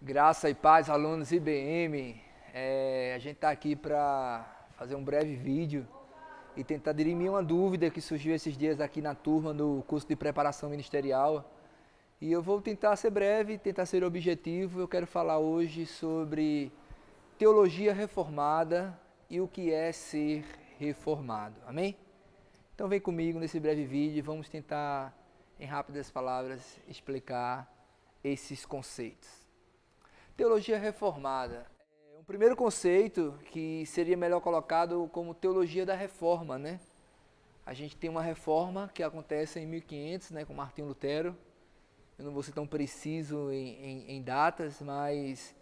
Graça e paz, alunos IBM. A gente está aqui para fazer um breve vídeo e tentar dirimir uma dúvida que surgiu esses dias aqui na turma do curso de preparação ministerial. E eu vou tentar ser breve, tentar ser objetivo. Eu quero falar hoje sobre teologia reformada e o que é ser reformado. Amém? Então vem comigo nesse breve vídeo e vamos tentar, em rápidas palavras, explicar esses conceitos. Teologia reformada. Um primeiro conceito que seria melhor colocado como teologia da reforma, né? A gente tem uma reforma que acontece em 1500, né, com Martinho Lutero. Eu não vou ser tão preciso em datas, mas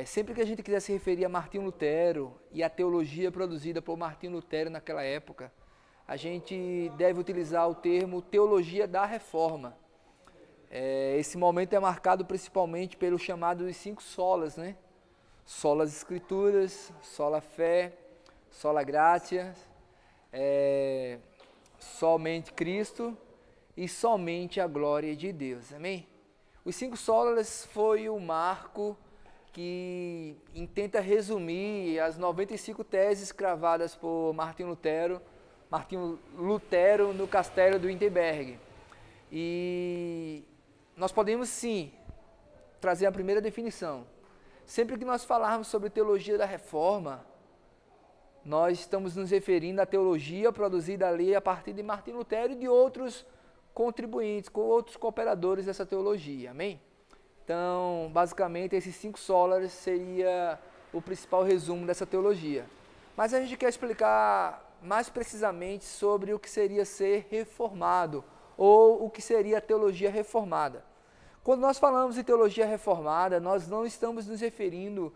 sempre que a gente quiser se referir a Martinho Lutero e a teologia produzida por Martinho Lutero naquela época, a gente deve utilizar o termo teologia da reforma. Esse momento é marcado principalmente pelo chamado dos 5 solas, né? Solas Escrituras, sola fé, sola gratia, somente Cristo e somente a glória de Deus. Amém? Os 5 solas foi o marco que tenta resumir as 95 teses cravadas por Martinho Lutero no castelo do Wittenberg. E nós podemos sim trazer a primeira definição. Sempre que nós falarmos sobre teologia da reforma, nós estamos nos referindo à teologia produzida ali a partir de Martinho Lutero e de outros contribuintes, outros cooperadores dessa teologia. Amém? Então, basicamente, esses 5 solas seria o principal resumo dessa teologia. Mas a gente quer explicar mais precisamente sobre o que seria ser reformado, ou o que seria a teologia reformada. Quando nós falamos de teologia reformada, nós não estamos nos referindo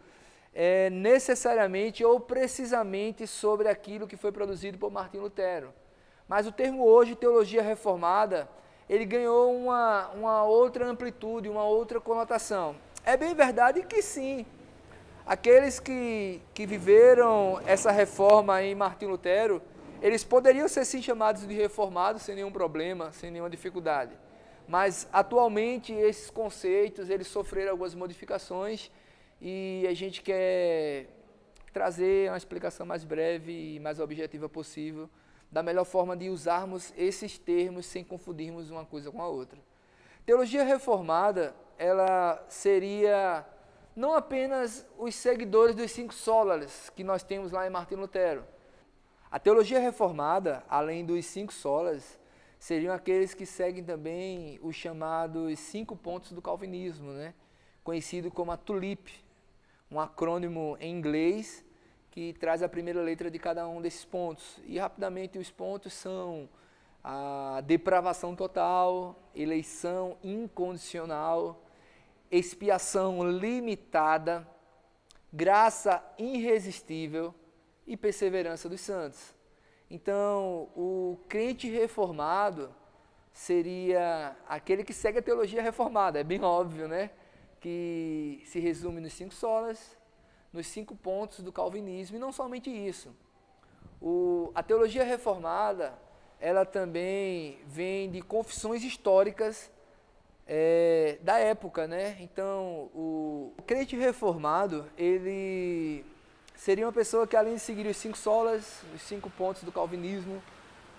necessariamente ou precisamente sobre aquilo que foi produzido por Martinho Lutero. Mas o termo hoje, teologia reformada, ele ganhou uma outra amplitude, uma outra conotação. É bem verdade que sim, aqueles que viveram essa reforma em Martinho Lutero, eles poderiam ser sim chamados de reformados sem nenhum problema, sem nenhuma dificuldade. Mas atualmente esses conceitos, eles sofreram algumas modificações e a gente quer trazer uma explicação mais breve e mais objetiva possível, da melhor forma de usarmos esses termos sem confundirmos uma coisa com a outra. Teologia reformada, ela seria não apenas os seguidores dos 5 solas que nós temos lá em Martinho Lutero. A teologia reformada, além dos 5 solas, seriam aqueles que seguem também os chamados 5 pontos do calvinismo, né? Conhecido como a TULIP, um acrônimo em inglês que traz a primeira letra de cada um desses pontos. E rapidamente os pontos são a depravação total, eleição incondicional, expiação limitada, graça irresistível e perseverança dos santos. Então, o crente reformado seria aquele que segue a teologia reformada. É bem óbvio, né? Que se resume nos 5 solas, nos 5 pontos do calvinismo, e não somente isso. A teologia reformada, ela também vem de confissões históricas da época, né? Então, o crente reformado, ele seria uma pessoa que, além de seguir os 5 solas, os 5 pontos do calvinismo,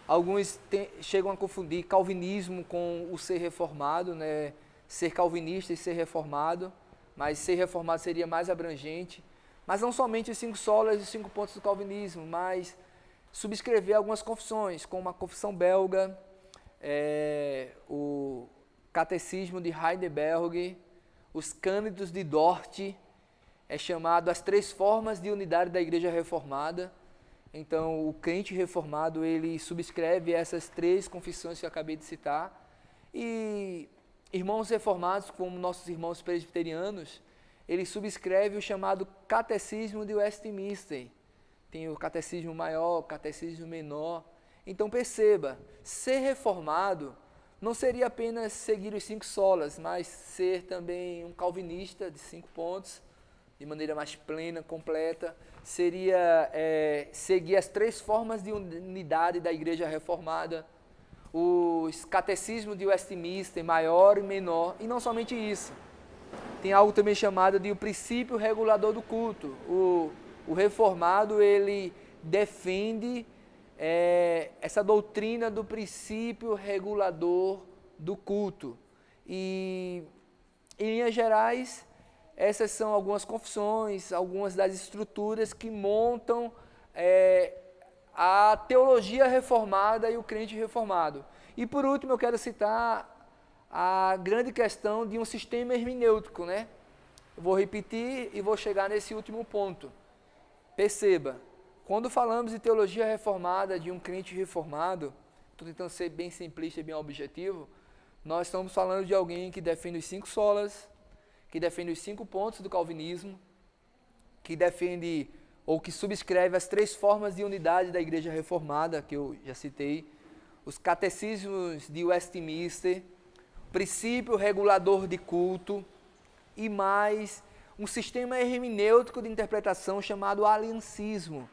alguns chegam a confundir calvinismo com o ser reformado, né? Ser calvinista e ser reformado, mas ser reformado seria mais abrangente. Mas não somente os 5 solas e os 5 pontos do calvinismo, mas subscrever algumas confissões, como a confissão belga, o catecismo de Heidelberg, os cânidos de Dort, é chamado as 3 formas de unidade da Igreja Reformada. Então, o crente reformado, ele subscreve essas 3 confissões que eu acabei de citar. E irmãos reformados, como nossos irmãos presbiterianos, eles subscrevem o chamado Catecismo de Westminster. Tem o Catecismo Maior, o Catecismo Menor. Então, perceba, ser reformado não seria apenas seguir os 5 solas, mas ser também um calvinista de 5 pontos, de maneira mais plena, completa, seria seguir as 3 formas de unidade da Igreja Reformada, os catecismos de Westminster, maior e menor, e não somente isso. tem algo também chamado de o princípio regulador do culto. O reformado, ele defende essa doutrina do princípio regulador do culto. E, em linhas gerais, essas são algumas confissões, algumas das estruturas que montam a teologia reformada e o crente reformado. E por último, eu quero citar a grande questão de um sistema hermenêutico, né? Eu vou repetir e vou chegar nesse último ponto. Perceba, quando falamos de teologia reformada, de um crente reformado, estou tentando ser bem simplista e bem objetivo, nós estamos falando de alguém que defende os 5 solas, que defende os 5 pontos do calvinismo, que defende ou que subscreve as 3 formas de unidade da igreja reformada, que eu já citei, os catecismos de Westminster, princípio regulador de culto e mais um sistema hermenêutico de interpretação chamado aliancismo,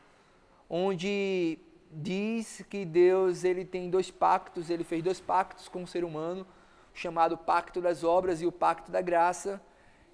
onde diz que Deus ele tem 2 pactos, ele fez 2 pactos com o ser humano, chamado pacto das obras e o pacto da graça,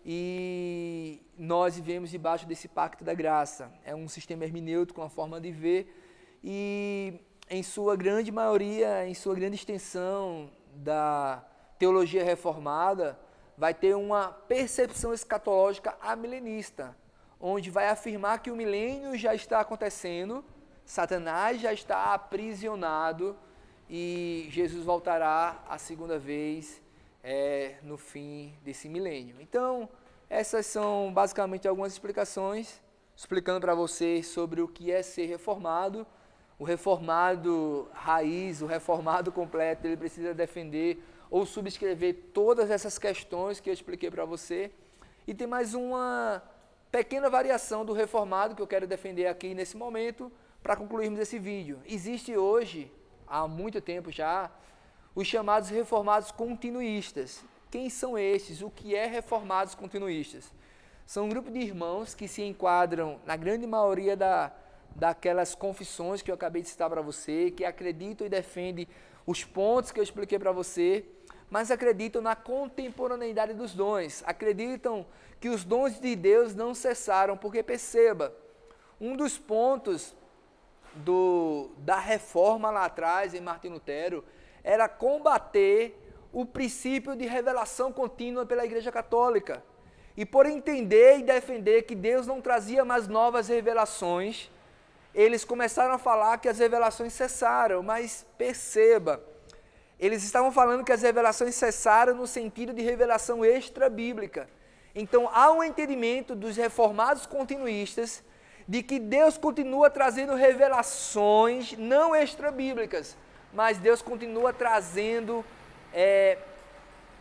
e nós vivemos debaixo desse pacto da graça. É um sistema hermenêutico, uma forma de ver, e em sua grande maioria, em sua grande extensão da teologia reformada, vai ter uma percepção escatológica amilenista, onde vai afirmar que o milênio já está acontecendo, Satanás já está aprisionado e Jesus voltará a segunda vez no fim desse milênio. Então, essas são basicamente algumas explicações, explicando para vocês sobre o que é ser reformado. O reformado raiz, o reformado completo, ele precisa defender ou subscrever todas essas questões que eu expliquei para você. E tem mais uma pequena variação do reformado que eu quero defender aqui nesse momento, para concluirmos esse vídeo. Existe hoje, há muito tempo já, os chamados reformados continuistas. Quem são estes? O que é reformados continuistas? São um grupo de irmãos que se enquadram na grande maioria daquelas confissões que eu acabei de citar para você, que acreditam e defendem os pontos que eu expliquei para você, mas acreditam na contemporaneidade dos dons, acreditam que os dons de Deus não cessaram, porque perceba, um dos pontos da reforma lá atrás, em Martinho Lutero, era combater o princípio de revelação contínua pela Igreja Católica. E por entender e defender que Deus não trazia mais novas revelações, eles começaram a falar que as revelações cessaram, mas perceba, eles estavam falando que as revelações cessaram no sentido de revelação extra-bíblica. Então, há um entendimento dos reformados continuistas de que Deus continua trazendo revelações não extra-bíblicas, mas Deus continua trazendo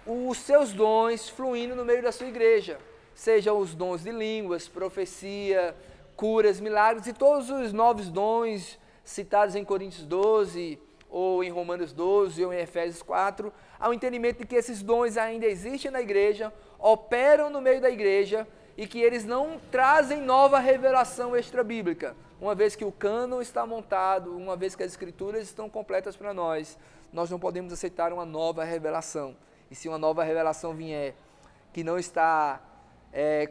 os seus dons fluindo no meio da sua igreja, sejam os dons de línguas, profecia, curas, milagres e todos os novos dons citados em Coríntios 12, ou em Romanos 12, ou em Efésios 4, há um entendimento de que esses dons ainda existem na igreja, operam no meio da igreja e que eles não trazem nova revelação extra-bíblica, uma vez que o cânon está montado, uma vez que as escrituras estão completas para nós não podemos aceitar uma nova revelação. E se uma nova revelação vier que não está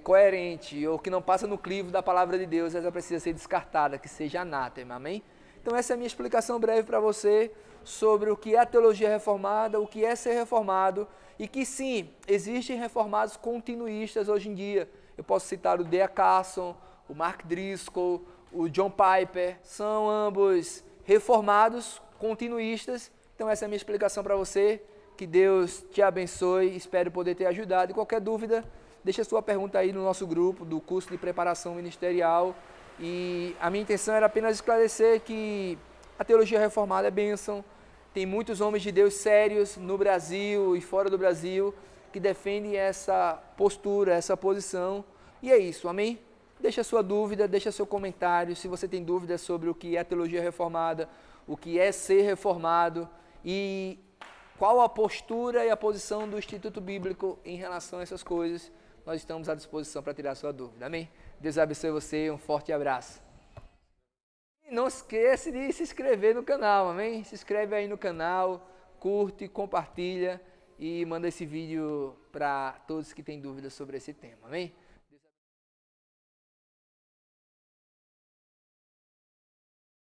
coerente ou que não passa no crivo da palavra de Deus, ela precisa ser descartada, que seja anátema, amém? Então essa é a minha explicação breve para você sobre o que é a teologia reformada, o que é ser reformado, e que sim, existem reformados continuistas hoje em dia. Eu posso citar o D.A. Carson, o Mark Driscoll, o John Piper, são ambos reformados continuistas. Então essa é a minha explicação para você, que Deus te abençoe, espero poder ter ajudado. E qualquer dúvida, deixa a sua pergunta aí no nosso grupo do curso de preparação ministerial. E a minha intenção era apenas esclarecer que a teologia reformada é bênção. Tem muitos homens de Deus sérios no Brasil e fora do Brasil que defendem essa postura, essa posição. E é isso, amém? Deixa a sua dúvida, deixa seu comentário, se você tem dúvidas sobre o que é a teologia reformada, o que é ser reformado e qual a postura e a posição do Instituto Bíblico em relação a essas coisas, nós estamos à disposição para tirar a sua dúvida, amém? Deus abençoe você, um forte abraço. E não esqueça de se inscrever no canal, amém? Se inscreve aí no canal, curte, compartilha e manda esse vídeo para todos que têm dúvidas sobre esse tema, amém?